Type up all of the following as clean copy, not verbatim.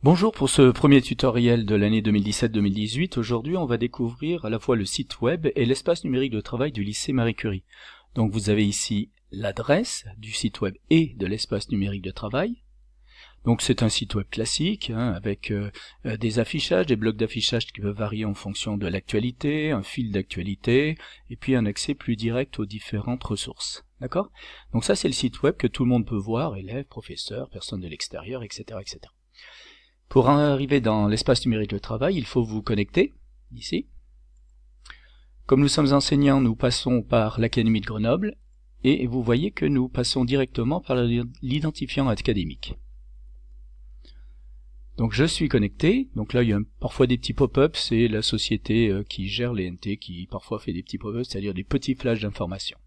Bonjour pour ce premier tutoriel de l'année 2017-2018. Aujourd'hui, on va découvrir à la fois le site web et l'espace numérique de travail du lycée Marie Curie. Donc vous avez ici l'adresse du site web et de l'espace numérique de travail. Donc c'est un site web classique avec des affichages, des blocs d'affichage qui peuvent varier en fonction de l'actualité, un fil d'actualité et puis un accès plus direct aux différentes ressources. D'accord? Donc ça c'est le site web que tout le monde peut voir, élèves, professeurs, personnes de l'extérieur, etc., etc. Pour arriver dans l'espace numérique de travail, il faut vous connecter, ici. Comme nous sommes enseignants, nous passons par l'Académie de Grenoble, et vous voyez que nous passons directement par l'identifiant académique. Donc je suis connecté, donc là il y a parfois des petits pop-ups, c'est la société qui gère les NT qui parfois fait des petits pop-ups, c'est-à-dire des petits flashs d'informations.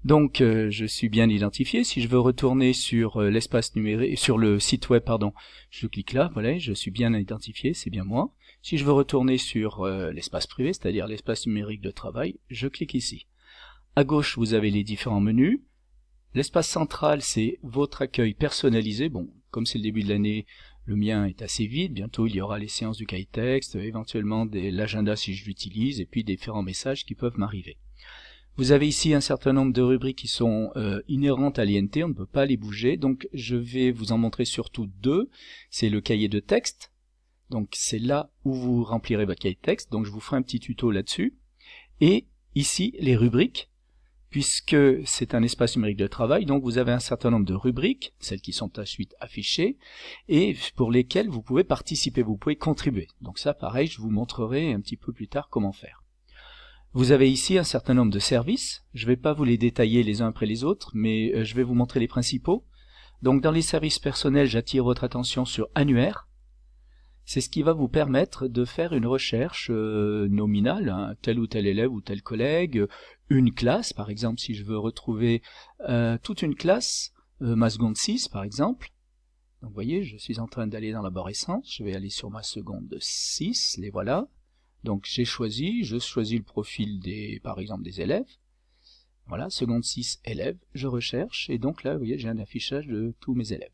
Donc je suis bien identifié. Si je veux retourner sur l'espace numérique, sur le site web, pardon, je clique là, voilà, je suis bien identifié, c'est bien moi. Si je veux retourner sur l'espace privé, c'est-à-dire l'espace numérique de travail, je clique ici. À gauche, vous avez les différents menus. L'espace central, c'est votre accueil personnalisé. Bon, comme c'est le début de l'année, le mien est assez vide. Bientôt, il y aura les séances du cahier texte, éventuellement l'agenda si je l'utilise, et puis différents messages qui peuvent m'arriver. Vous avez ici un certain nombre de rubriques qui sont inhérentes à l'INT, on ne peut pas les bouger, donc je vais vous en montrer surtout deux. C'est le cahier de texte, donc c'est là où vous remplirez votre cahier de texte, donc je vous ferai un petit tuto là-dessus. Et ici, les rubriques, puisque c'est un espace numérique de travail, donc vous avez un certain nombre de rubriques, celles qui sont ensuite affichées, et pour lesquelles vous pouvez participer, vous pouvez contribuer. Donc ça, pareil, je vous montrerai un petit peu plus tard comment faire. Vous avez ici un certain nombre de services, je ne vais pas vous les détailler les uns après les autres, mais je vais vous montrer les principaux. Donc dans les services personnels, j'attire votre attention sur Annuaire. C'est ce qui va vous permettre de faire une recherche nominale, tel ou tel élève ou tel collègue, une classe, par exemple si je veux retrouver toute une classe, ma seconde 6 par exemple. Donc vous voyez, je suis en train d'aller dans l'arborescence, je vais aller sur ma seconde 6, les voilà. Donc je choisis le profil par exemple des élèves. Voilà, seconde 6 élèves, je recherche, et donc là, vous voyez, j'ai un affichage de tous mes élèves.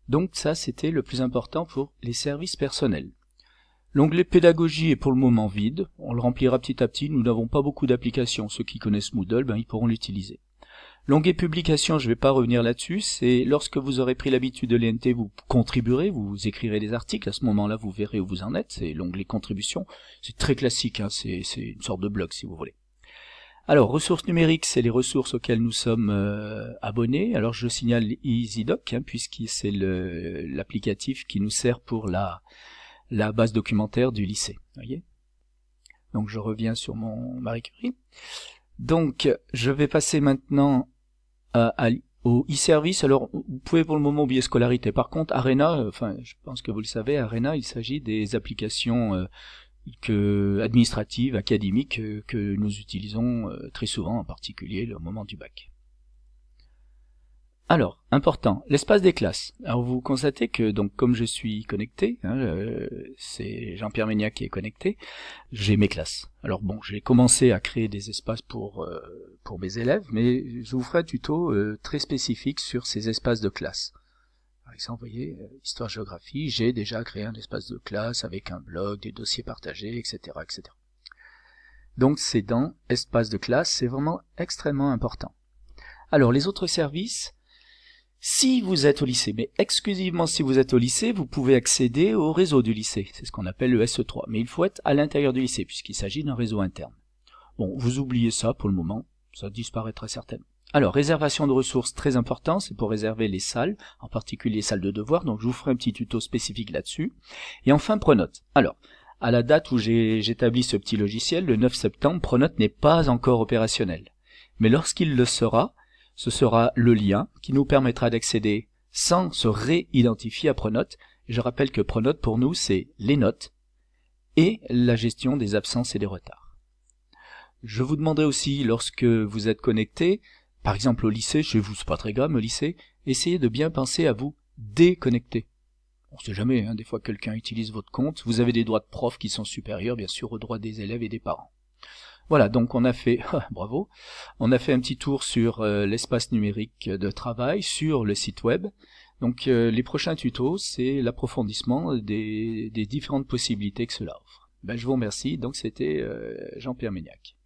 Donc ça, c'était le plus important pour les services personnels. L'onglet pédagogie est pour le moment vide, on le remplira petit à petit, nous n'avons pas beaucoup d'applications, ceux qui connaissent Moodle, ils pourront l'utiliser. L'onglet publication, je ne vais pas revenir là-dessus, c'est lorsque vous aurez pris l'habitude de l'INT, vous contribuerez, vous écrirez des articles, à ce moment-là vous verrez où vous en êtes, c'est l'onglet contribution, c'est très classique, c'est une sorte de blog si vous voulez. Alors, ressources numériques, c'est les ressources auxquelles nous sommes abonnés, alors je signale EasyDoc, puisque c'est l'applicatif qui nous sert pour la base documentaire du lycée, voyez. Donc je reviens sur mon Marie Curie. Donc je vais passer maintenant au e-service. Alors vous pouvez pour le moment oublier scolarité. Par contre Arena, je pense que vous le savez, Arena, il s'agit des applications administratives, académiques que nous utilisons très souvent, en particulier au moment du bac. Alors, important, l'espace des classes. Alors vous constatez que, donc, comme je suis connecté, c'est Jean-Pierre Méniac qui est connecté, j'ai mes classes. Alors bon, j'ai commencé à créer des espaces pour mes élèves, mais je vous ferai un tuto très spécifique sur ces espaces de classe. Par exemple, vous voyez, histoire-géographie, j'ai déjà créé un espace de classe avec un blog, des dossiers partagés, etc., etc. Donc c'est dans espace de classe, c'est vraiment extrêmement important. Alors, les autres services, si vous êtes au lycée, mais exclusivement si vous êtes au lycée, vous pouvez accéder au réseau du lycée. C'est ce qu'on appelle le SE3. Mais il faut être à l'intérieur du lycée, puisqu'il s'agit d'un réseau interne. Bon, vous oubliez ça pour le moment, ça disparaîtra certainement. Alors, réservation de ressources, très important, c'est pour réserver les salles, en particulier les salles de devoirs, donc je vous ferai un petit tuto spécifique là-dessus. Et enfin, Pronote. Alors, à la date où j'établis ce petit logiciel, le 9 septembre, Pronote n'est pas encore opérationnel. Mais lorsqu'il le sera, ce sera le lien qui nous permettra d'accéder sans se réidentifier à Pronote. Je rappelle que Pronote pour nous c'est les notes et la gestion des absences et des retards. Je vous demanderai aussi lorsque vous êtes connecté, par exemple au lycée, chez vous c'est pas très grave au lycée, essayez de bien penser à vous déconnecter. On sait jamais, des fois quelqu'un utilise votre compte, vous avez des droits de prof qui sont supérieurs bien sûr aux droits des élèves et des parents. Voilà, donc on a fait, bravo, on a fait un petit tour sur l'espace numérique de travail, sur le site web. Donc les prochains tutos, c'est l'approfondissement des différentes possibilités que cela offre. Ben, je vous remercie, donc c'était Jean-Pierre Méniac.